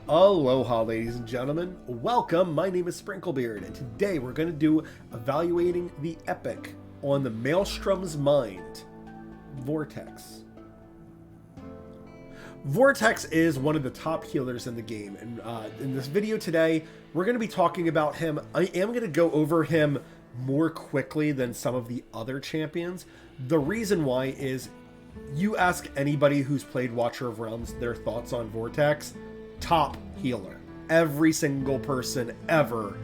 Aloha, ladies and gentlemen. Welcome. My name is Sprinklebeard, and today we're going to do evaluating the epic on the Maelstrom's Mind, Vortex. Vortex is one of the top healers in the game, and in this video today, we're going to be talking about him. I am going to go over him more quickly than some of the other champions. The reason why is you ask anybody who's played Watcher of Realms their thoughts on Vortex, top healer. Every single person ever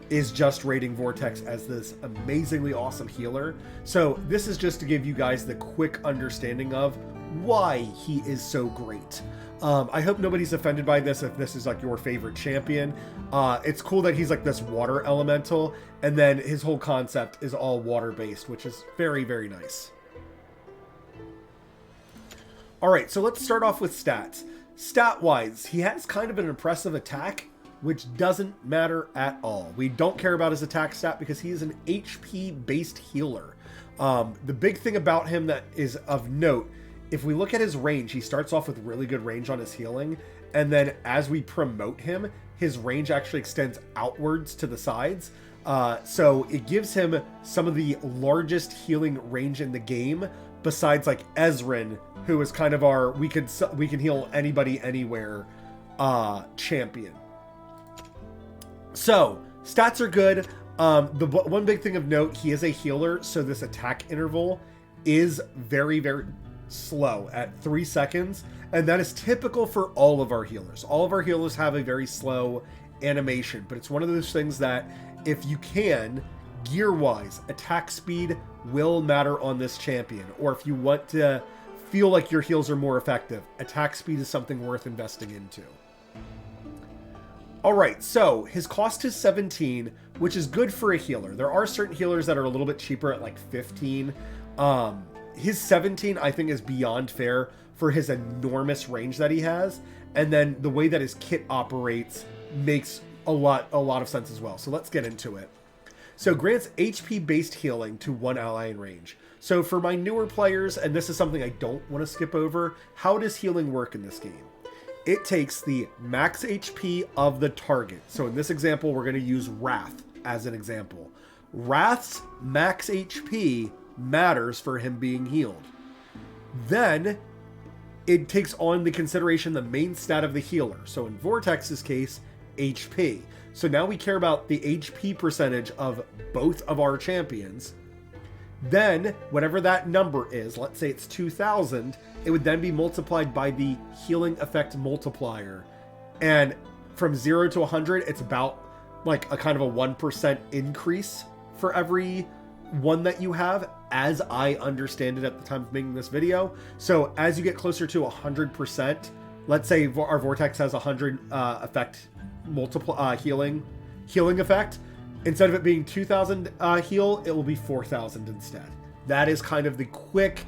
is just rating Vortex as this amazingly awesome healer. So this is just to give you guys the quick understanding of why he is so great. I hope nobody's offended by this if this is like your favorite champion. It's cool that he's like this water elemental, and then his whole concept is all water based, which is very, very nice. All right, so let's start off with stats. Stat-wise, he has kind of an impressive attack, which doesn't matter at all. We don't care about his attack stat because he is an HP-based healer. The big thing about him that is of note, if we look at his range, he starts off with really good range on his healing, and then as we promote him, his range actually extends outwards to the sides. So it gives him some of the largest healing range in the game, besides like Ezreal, who is kind of our we can heal anybody anywhere champion. So stats are good. The one big thing of note, he is a healer, so this attack interval is very, very slow at 3 seconds, and that is typical for all of our healers. All of our healers have a very slow animation, but it's one of those things that if you can, gear-wise, attack speed will matter on this champion, or if you want to feel like your heals are more effective, attack speed is something worth investing into. Alright, so his cost is 17, which is good for a healer. There are certain healers that are a little bit cheaper at like 15. His 17, I think, is beyond fair for his enormous range that he has, and then the way that his kit operates makes a lot of sense as well. So let's get into it. So grants HP-based healing to one ally in range. So for my newer players, and this is something I don't want to skip over, how does healing work in this game? It takes the max HP of the target. So in this example, we're going to use Wrath as an example. Wrath's max HP matters for him being healed. Then it takes on the consideration the main stat of the healer. So in Vortex's case, HP. So now we care about the HP percentage of both of our champions. Then, whatever that number is, let's say it's 2,000, it would then be multiplied by the healing effect multiplier. And from 0 to 100, it's about like a kind of a 1% increase for every one that you have, as I understand it at the time of making this video. So as you get closer to 100%, let's say our Vortex has 100 effect healing effect. Instead of it being 2,000 heal, it will be 4,000 instead. That is kind of the quick,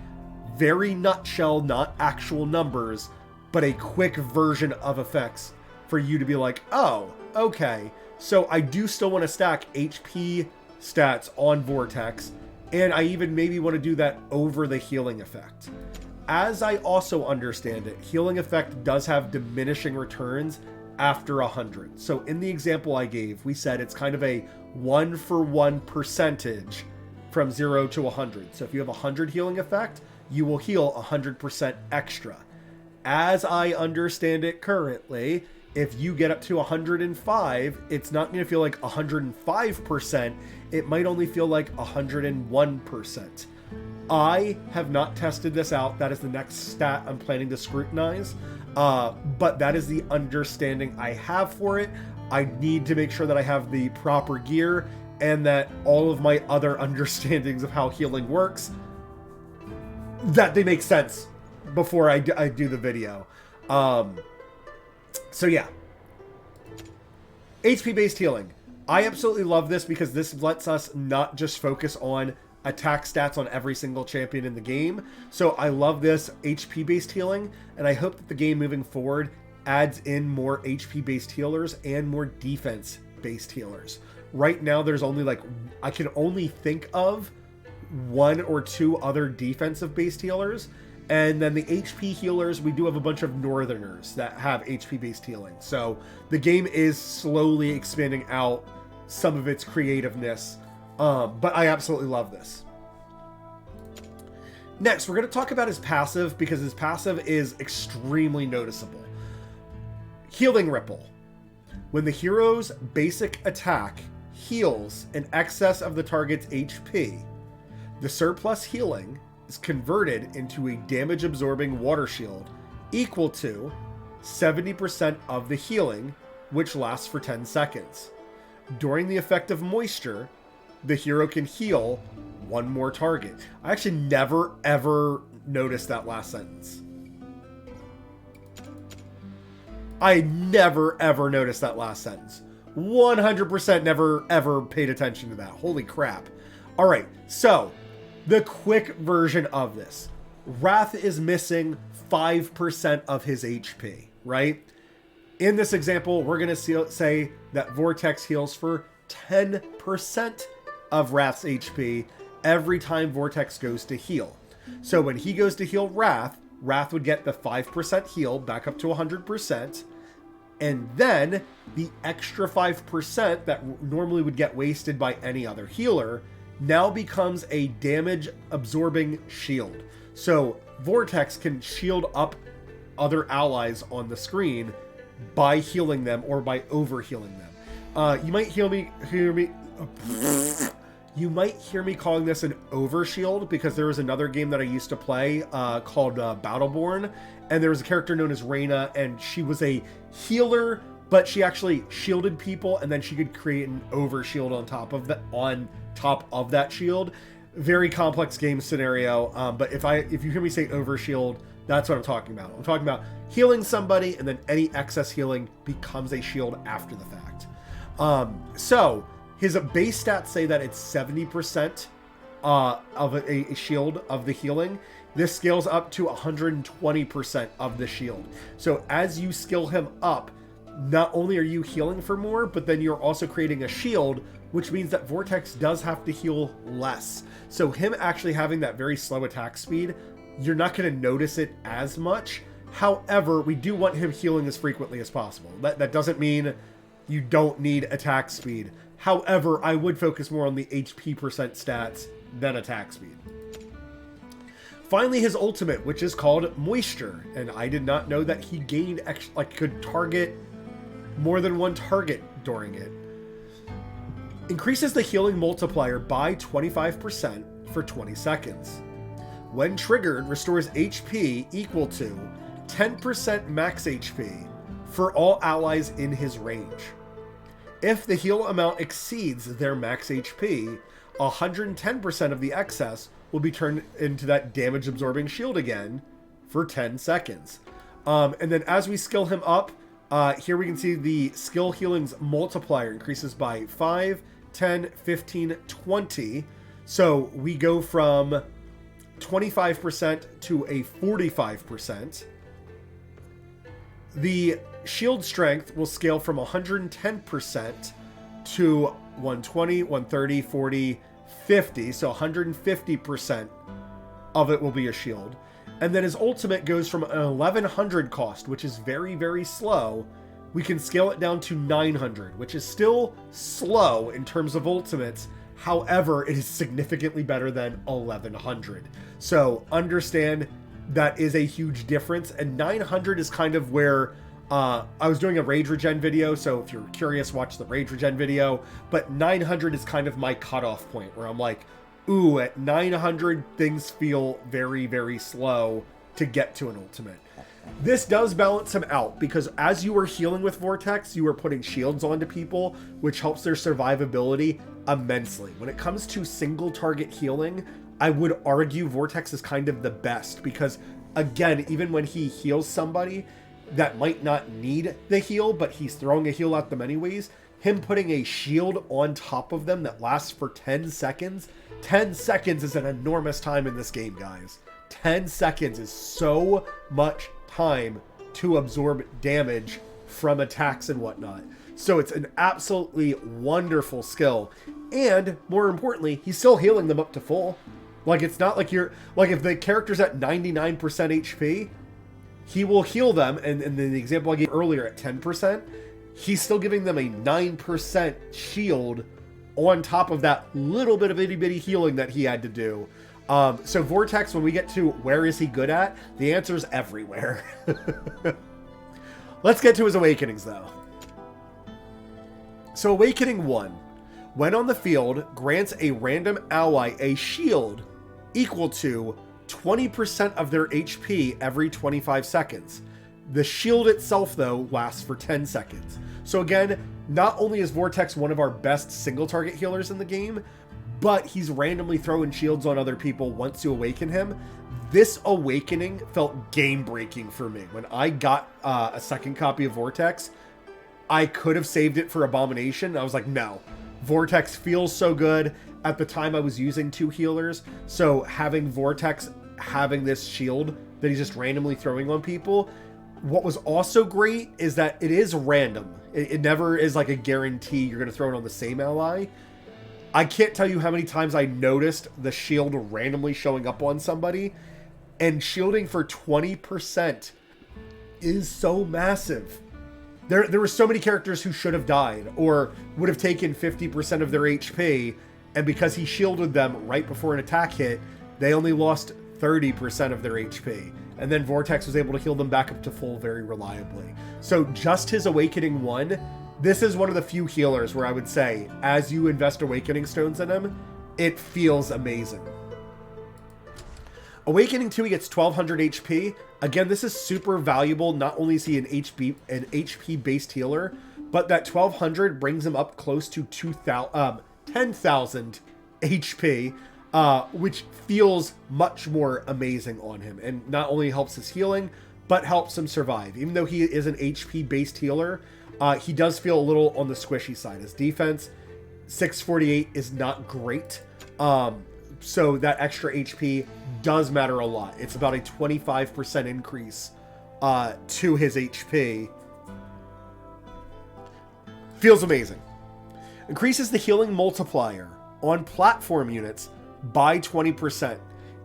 very nutshell, not actual numbers, but a quick version of effects for you to be like, oh, okay. So I do still want to stack HP stats on Vortex, and I even maybe want to do that over the healing effect. As I also understand it, healing effect does have diminishing returns after 100. So in the example I gave, we said it's kind of a 1-for-1 percentage from 0 to 100. So if you have 100 healing effect, you will heal 100% extra. As I understand it currently, if you get up to 105, it's not going to feel like 105%. It might only feel like 101%. I have not tested this out. That is the next stat I'm planning to scrutinize. But that is the understanding I have for it. I need to make sure that I have the proper gear and that all of my other understandings of how healing works, that they make sense before I do the video. So yeah. HP-based healing. I absolutely love this because this lets us not just focus on attack stats on every single champion in the game. So I love this HP-based healing, and I hope that the game moving forward adds in more HP-based healers and more defense-based healers. Right now, there's only like, I can only think of 1 or 2 other defensive-based healers, And then the HP healers, we do have a bunch of Northerners that have HP-based healing. So the game is slowly expanding out some of its creativeness, but I absolutely love this. Next, we're going to talk about his passive, because his passive is extremely noticeable. Healing Ripple. When the hero's basic attack heals in excess of the target's HP, the surplus healing is converted into a damage-absorbing water shield equal to 70% of the healing, which lasts for 10 seconds. During the effect of moisture, the hero can heal one more target. I actually never, ever noticed that last sentence. I never, ever noticed that last sentence. 100% never, ever paid attention to that. Holy crap. All right, so the quick version of this. Wrath is missing 5% of his HP, right? In this example, we're going to say that Vortex heals for 10% of Wrath's HP every time Vortex goes to heal. So when he goes to heal Wrath, Wrath would get the 5% heal back up to 100%. And then the extra 5% that normally would get wasted by any other healer now becomes a damage absorbing shield. So Vortex can shield up other allies on the screen by healing them or by over healing them. You might hear me calling this an overshield, because there was another game that I used to play called Battleborn, and there was a character known as Reyna, and she was a healer, but she actually shielded people, and then she could create an overshield on top of that shield. Very complex game scenario, but if you hear me say overshield, that's what I'm talking about. I'm talking about healing somebody, and then any excess healing becomes a shield after the fact. So his base stats say that it's 70% of a shield of the healing. This scales up to 120% of the shield. So as you skill him up, not only are you healing for more, but then you're also creating a shield, which means that Vortex does have to heal less. So him actually having that very slow attack speed, you're not going to notice it as much. However, we do want him healing as frequently as possible. That doesn't mean you don't need attack speed. However, I would focus more on the HP percent stats than attack speed. Finally, his ultimate, which is called Moisture, and I did not know that he gained could target more than one target during it. Increases the healing multiplier by 25% for 20 seconds. When triggered, restores HP equal to 10% max HP for all allies in his range. If the heal amount exceeds their max HP, 110% of the excess will be turned into that damage absorbing shield again for 10 seconds. And then as we skill him up, here we can see the skill healings multiplier increases by 5, 10, 15, 20. So we go from 25% to a 45%. The shield strength will scale from 110% to 120, 130, 40, 50. So 150% of it will be a shield. And then his ultimate goes from an 1100 cost, which is very, very slow. We can scale it down to 900, which is still slow in terms of ultimates. However, it is significantly better than 1100. So understand that is a huge difference. And 900 is kind of where I was doing a rage regen video. So if you're curious, watch the rage regen video. But 900 is kind of my cutoff point where I'm like, ooh, at 900, things feel very, very slow to get to an ultimate. This does balance him out, because as you are healing with Vortex, you are putting shields onto people, which helps their survivability immensely. When it comes to single target healing, I would argue Vortex is kind of the best, because again, even when he heals somebody that might not need the heal, but he's throwing a heal at them anyways, him putting a shield on top of them that lasts for 10 seconds. 10 seconds is an enormous time in this game, guys. 10 seconds is so much time to absorb damage from attacks and whatnot. So it's an absolutely wonderful skill. And more importantly, he's still healing them up to full. Like, it's not like you're... Like, if the character's at 99% HP, he will heal them, and in the example I gave earlier at 10%, he's still giving them a 9% shield on top of that little bit of itty-bitty healing that he had to do. So Vortex, when we get to where is he good at, the answer is everywhere. Let's get to his awakenings, though. So Awakening 1. When on the field, grants a random ally a shield equal to 20% of their HP every 25 seconds. The shield itself, though, lasts for 10 seconds. So again, not only is Vortex one of our best single target healers in the game, but he's randomly throwing shields on other people once you awaken him. This awakening felt game-breaking for me. When I got a second copy of Vortex, I could have saved it for Abomination. I was like, no. Vortex feels so good. At the time, I was using 2 healers, so having Vortex having this shield that he's just randomly throwing on people. What was also great is that it is random. It never is like a guarantee you're going to throw it on the same ally. I can't tell you how many times I noticed the shield randomly showing up on somebody, and shielding for 20% is so massive. There were so many characters who should have died or would have taken 50% of their HP, and because he shielded them right before an attack hit, they only lost 30% of their HP. And then Vortex was able to heal them back up to full very reliably. So just his Awakening 1, this is one of the few healers where I would say, as you invest Awakening Stones in him, it feels amazing. Awakening 2, he gets 1200 HP. Again, this is super valuable. Not only is he an HP-based healer, but that 1200 brings him up close to 10,000 HP, which feels much more amazing on him. And not only helps his healing, but helps him survive. Even though he is an HP-based healer, he does feel a little on the squishy side. His defense, 648, is not great. So that extra HP does matter a lot. It's about a 25% increase to his HP. Feels amazing. Increases the healing multiplier on platform units by 20%.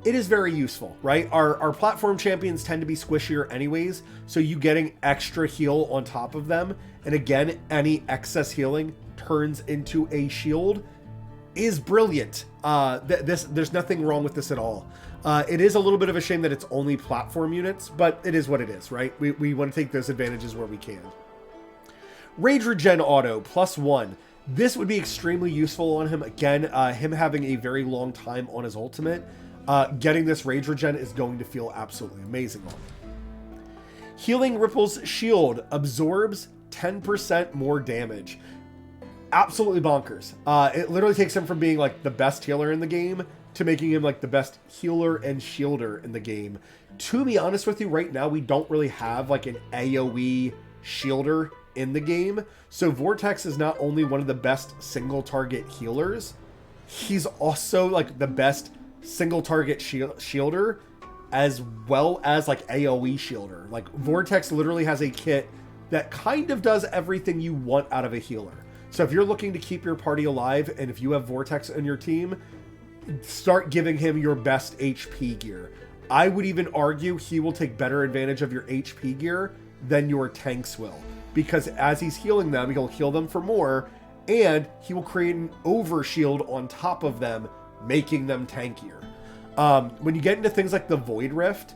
It is very useful, right? Our platform champions tend to be squishier anyways, so you getting extra heal on top of them, and again, any excess healing turns into a shield, is brilliant. There's nothing wrong with this at all. It is a little bit of a shame that it's only platform units, but it is what it is, right? We want to take those advantages where we can. Rage Regen Auto, +1. This would be extremely useful on him. Again, him having a very long time on his ultimate, getting this Rage Regen is going to feel absolutely amazing on him. Healing Ripple's Shield absorbs 10% more damage. Absolutely bonkers. It literally takes him from being like the best healer in the game to making him like the best healer and shielder in the game. To be honest with you, right now we don't really have like an AoE shielder in the game. So Vortex is not only one of the best single target healers, he's also like the best single target shielder as well as like AoE shielder. Like Vortex literally has a kit that kind of does everything you want out of a healer. So if you're looking to keep your party alive, and if you have Vortex in your team, start giving him your best HP gear. I would even argue he will take better advantage of your HP gear than your tanks will. Because as he's healing them, he'll heal them for more, and he will create an overshield on top of them, making them tankier. When you get into things like the Void Rift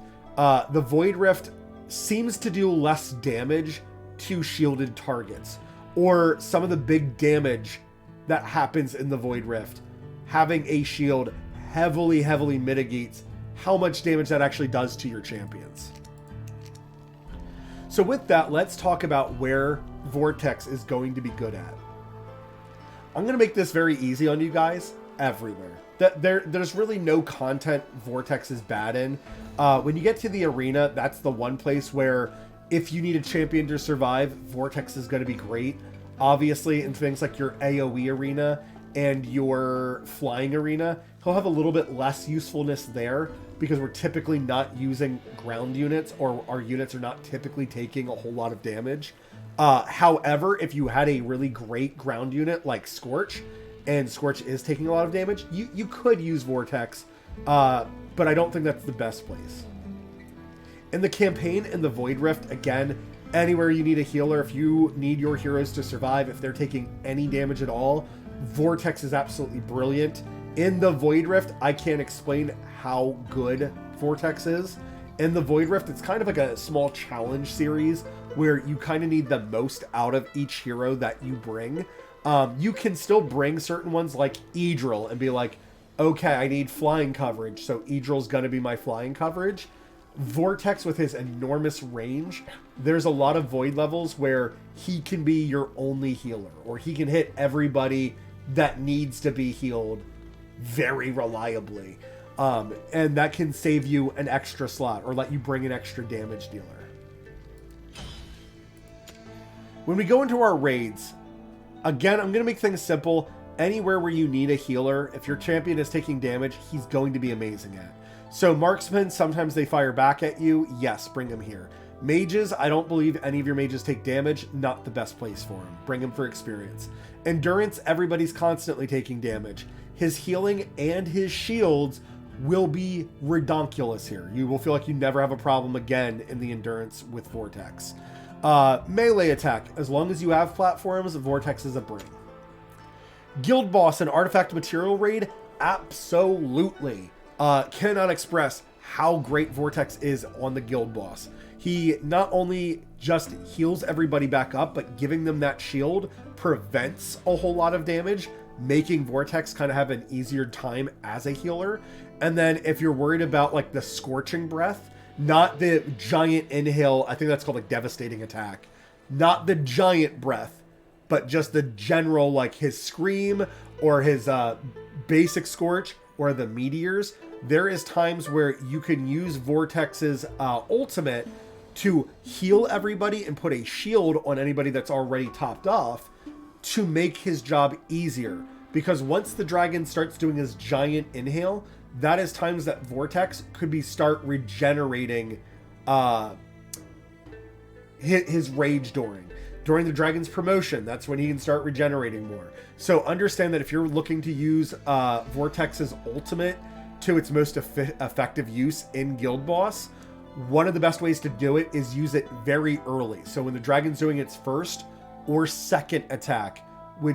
seems to do less damage to shielded targets. Or some of the big damage that happens in the Void Rift, having a shield heavily mitigates how much damage that actually does to your champions. So with that, let's talk about where Vortex is going to be good at. I'm going to make this very easy on you guys. Everywhere. There's really no content Vortex is bad in. When you get to the arena, that's the one place where if you need a champion to survive, Vortex is going to be great. Obviously, in things like your AoE arena and your flying arena, he'll have a little bit less usefulness there because we're typically not using ground units, or our units are not typically taking a whole lot of damage. However, if you had a really great ground unit like Scorch, and Scorch is taking a lot of damage, you could use Vortex but I don't think that's the best place. In the campaign and the Void Rift, again, anywhere you need a healer, if you need your heroes to survive, if they're taking any damage at all, Vortex is absolutely brilliant. In the Void Rift, I can't explain how good Vortex is. In the Void Rift, it's kind of like a small challenge series where you kind of need the most out of each hero that you bring. You can still bring certain ones like Idril and be like, okay, I need flying coverage, so Idril's going to be my flying coverage. Vortex, with his enormous range, there's a lot of Void levels where he can be your only healer, or he can hit everybody that needs to be healed very reliably. And that can save you an extra slot or let you bring an extra damage dealer. When we go into our raids, again, I'm going to make things simple. Anywhere where you need a healer, if your champion is taking damage, he's going to be amazing at. So marksmen, sometimes they fire back at you. Yes, bring them here. Mages, I don't believe any of your mages take damage. Not the best place for them. Bring them for experience. Endurance, everybody's constantly taking damage. His healing and his shields will be redonkulous here. You will feel like you never have a problem again in the endurance with Vortex. Melee attack, as long as you have platforms, Vortex is a bring. Guild boss and artifact material raid, absolutely. Cannot express how great Vortex is on the guild boss. He not only just heals everybody back up, but giving them that shield prevents a whole lot of damage, making Vortex kind of have an easier time as a healer. And then if you're worried about like the scorching breath, not the giant inhale, I think that's called like devastating attack, not the giant breath, but just the general, like his scream or his basic scorch or the meteors. There is times where you can use Vortex's ultimate to heal everybody and put a shield on anybody that's already topped off to make his job easier. Because once the dragon starts doing his giant inhale, that is times that Vortex could be start regenerating his rage during the dragon's promotion. That's when he can start regenerating more. So understand that if you're looking to use Vortex's ultimate to its most effective use in Guild Boss, one of the best ways to do it is use it very early. So when the dragon's doing its first or second attack,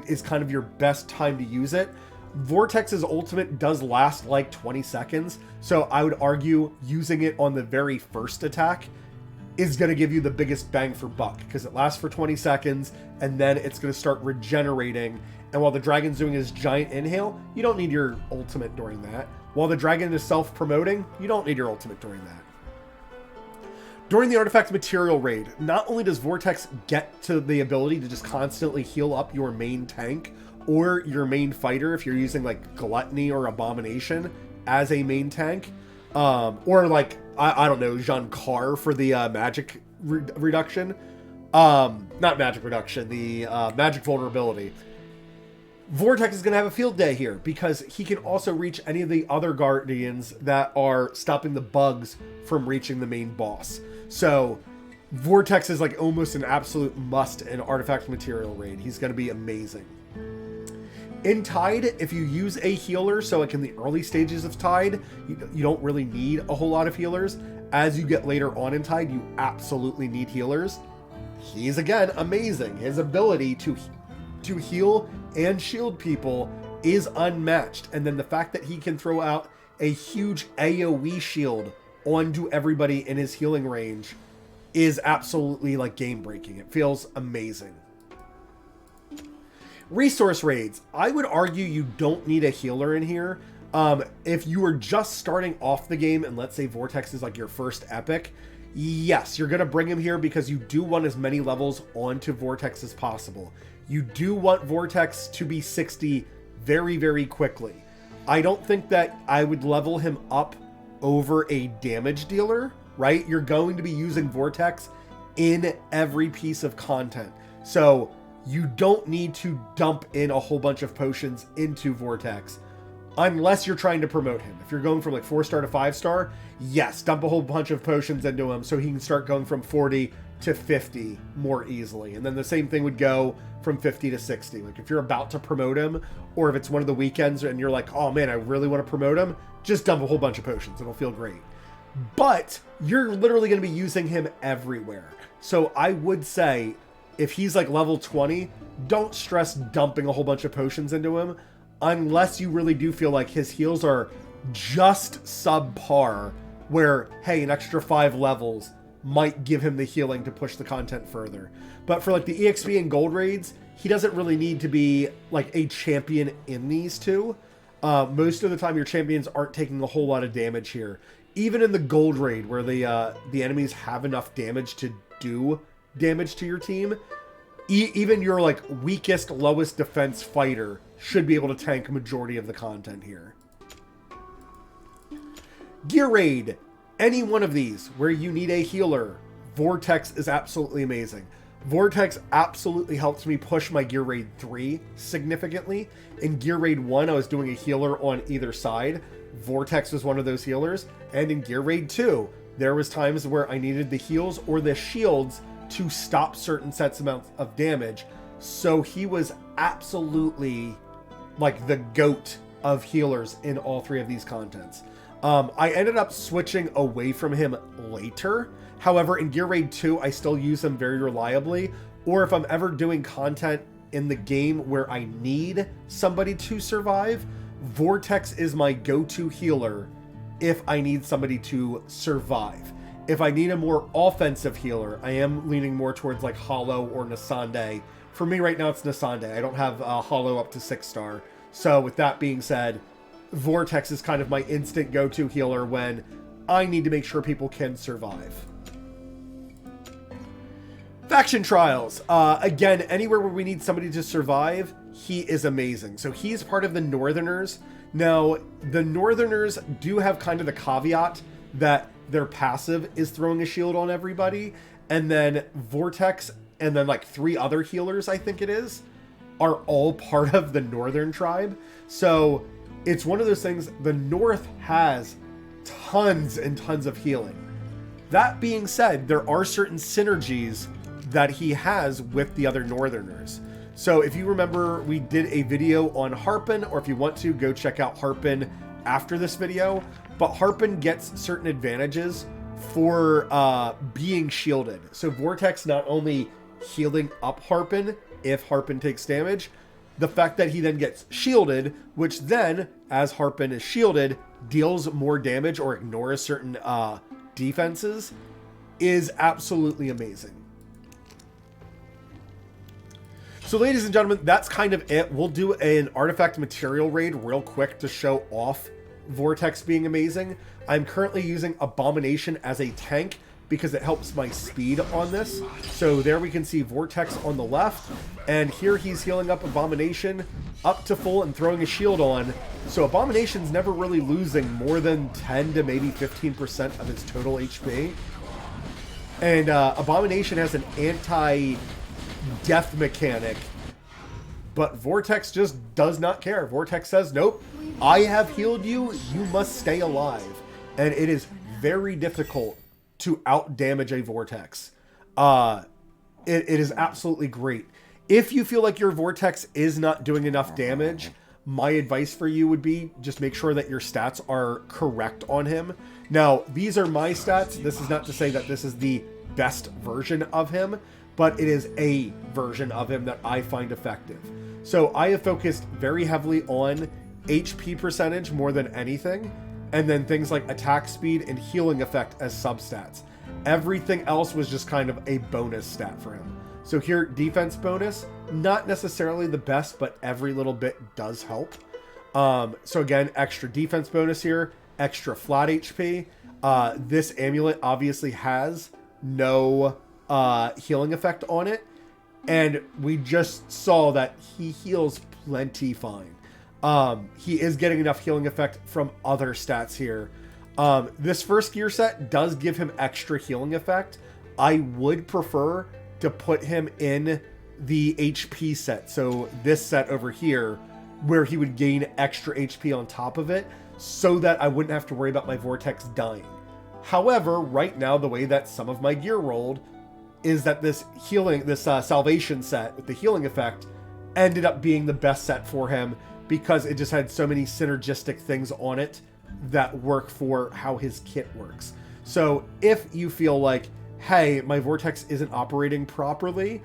is kind of your best time to use it. Vortex's ultimate does last like 20 seconds. So I would argue using it on the very first attack is going to give you the biggest bang for buck, because it lasts for 20 seconds and then it's going to start regenerating. And while the dragon's doing his giant inhale, you don't need your ultimate during that. While the dragon is self-promoting, you don't need your ultimate during that. During the artifact material raid, not only does Vortex get to the ability to just constantly heal up your main tank or your main fighter if you're using like Gluttony or Abomination as a main tank, or like, I don't know, Jean Carr for the magic reduction. Not magic reduction, the magic vulnerability. Vortex is going to have a field day here because he can also reach any of the other guardians that are stopping the bugs from reaching the main boss. So Vortex is like almost an absolute must in artifact material raid. He's going to be amazing. In Tide, if you use a healer, so like in the early stages of Tide, you don't really need a whole lot of healers. As you get later on in Tide, you absolutely need healers. He's, again, amazing. His ability to heal and shield people is unmatched. And then the fact that he can throw out a huge AoE shield onto everybody in his healing range is absolutely like game breaking. It feels amazing. Resource raids. I would argue you don't need a healer in here. If you are just starting off the game and let's say Vortex is like your first epic, yes, you're going to bring him here because you do want as many levels onto Vortex as possible. You do want Vortex to be 60 very, very quickly. I don't think that I would level him up over a damage dealer, right? You're going to be using Vortex in every piece of content. So you don't need to dump in a whole bunch of potions into Vortex unless you're trying to promote him. If you're going from like 4-star to 5-star, yes, dump a whole bunch of potions into him so he can start going from 40 to 50 more easily. And then the same thing would go from 50 to 60. Like if you're about to promote him, or if it's one of the weekends and you're like, oh man, I really want to promote him, just dump a whole bunch of potions. It'll feel great. But you're literally going to be using him everywhere. So I would say if he's like level 20, don't stress dumping a whole bunch of potions into him unless you really do feel like his heals are just subpar, where, hey, an extra 5 levels might give him the healing to push the content further. But for like the EXP and gold raids, he doesn't really need to be like a champion in these two. Most of the time your champions aren't taking a whole lot of damage here. Even in the gold raid where the enemies have enough damage to do damage to your team, even your like weakest, lowest defense fighter should be able to tank a majority of the content here. Gear raid. Any one of these where you need a healer, Vortex is absolutely amazing. Vortex absolutely helped me push my Gear Raid 3 significantly. In Gear Raid 1, I was doing a healer on either side. Vortex was one of those healers. And in Gear Raid 2, there was times where I needed the heals or the shields to stop certain sets amounts of damage. So he was absolutely like the GOAT of healers in all 3 of these contents. I ended up switching away from him later. However, in Gear Raid 2, I still use him very reliably. Or if I'm ever doing content in the game where I need somebody to survive, Vortex is my go-to healer if I need somebody to survive. If I need a more offensive healer, I am leaning more towards like Hollow or Nasande. For me right now, it's Nasande. I don't have Hollow up to 6-star. So with that being said, Vortex is kind of my instant go-to healer when I need to make sure people can survive. Faction trials. Again, anywhere where we need somebody to survive, he is amazing. So he's part of the Northerners. Now, the Northerners do have kind of the caveat that their passive is throwing a shield on everybody. And then Vortex and then like 3 other healers, I think it is, are all part of the Northern tribe. So it's one of those things, the North has tons and tons of healing. That being said, there are certain synergies that he has with the other Northerners. So if you remember, we did a video on Harpin, or if you want to, go check out Harpin after this video. But Harpin gets certain advantages for being shielded. So Vortex not only healing up Harpin if Harpin takes damage, the fact that he then gets shielded, which then, as Harpin is shielded, deals more damage or ignores certain defenses, is absolutely amazing. So ladies and gentlemen, that's kind of it. We'll do an artifact material raid real quick to show off Vortex being amazing. I'm currently using Abomination as a tank because it helps my speed on this. So there we can see Vortex on the left, and here he's healing up Abomination up to full and throwing a shield on. So Abomination's never really losing more than 10 to maybe 15% of his total HP. And Abomination has an anti-death mechanic, but Vortex just does not care. Vortex says, nope, I have healed you, you must stay alive. And it is very difficult to out damage a Vortex. It is absolutely great. If you feel like your Vortex is not doing enough damage, my advice for you would be just make sure that your stats are correct on him. Now, these are my stats. This is not to say that this is the best version of him, but it is a version of him that I find effective. So I have focused very heavily on HP percentage more than anything, and then things like attack speed and healing effect as substats. Everything else was just kind of a bonus stat for him. So here, defense bonus, not necessarily the best, but every little bit does help. So again, extra defense bonus here, extra flat HP. This amulet obviously has no healing effect on it, and we just saw that he heals plenty fine. He is getting enough healing effect from other stats here. This first gear set does give him extra healing effect. I would prefer to put him in the HP set. So this set over here, where he would gain extra HP on top of it, so that I wouldn't have to worry about my Vortex dying. However, right now, the way that some of my gear rolled, is that this salvation set with the healing effect ended up being the best set for him because it just had so many synergistic things on it that work for how his kit works. So if you feel like, hey, my Vortex isn't operating properly,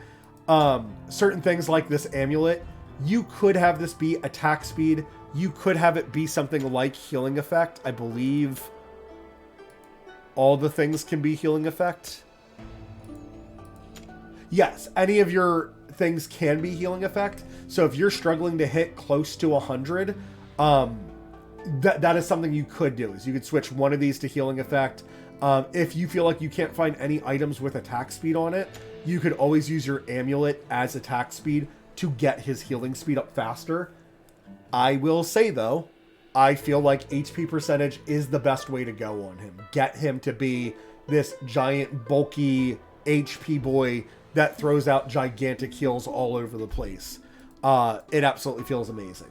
certain things like this amulet, you could have this be attack speed. You could have it be something like healing effect. I believe all the things can be healing effect. Yes, any of your things can be healing effect. So if you're struggling to hit close to 100, that is something you could do. Is you could switch one of these to healing effect. If you feel like you can't find any items with attack speed on it, you could always use your amulet as attack speed to get his healing speed up faster. I will say though, I feel like HP percentage is the best way to go on him. Get him to be this giant, bulky HP boy that throws out gigantic heals all over the place. It absolutely feels amazing.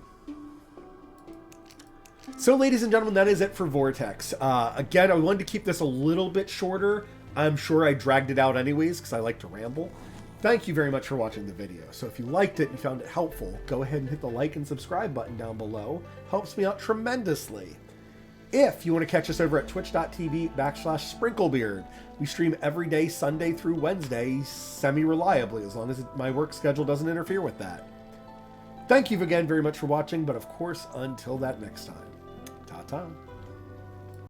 So ladies and gentlemen, that is it for Vortex. Again, I wanted to keep this a little bit shorter. I'm sure I dragged it out anyways because I like to ramble. Thank you very much for watching the video. So if you liked it and found it helpful, go ahead and hit the like and subscribe button down below. Helps me out tremendously. If you want to catch us over at twitch.tv/sprinklebeard, we stream every day, Sunday through Wednesday, semi-reliably, as long as my work schedule doesn't interfere with that. Thank you again very much for watching, but of course, until that next time, ta-ta.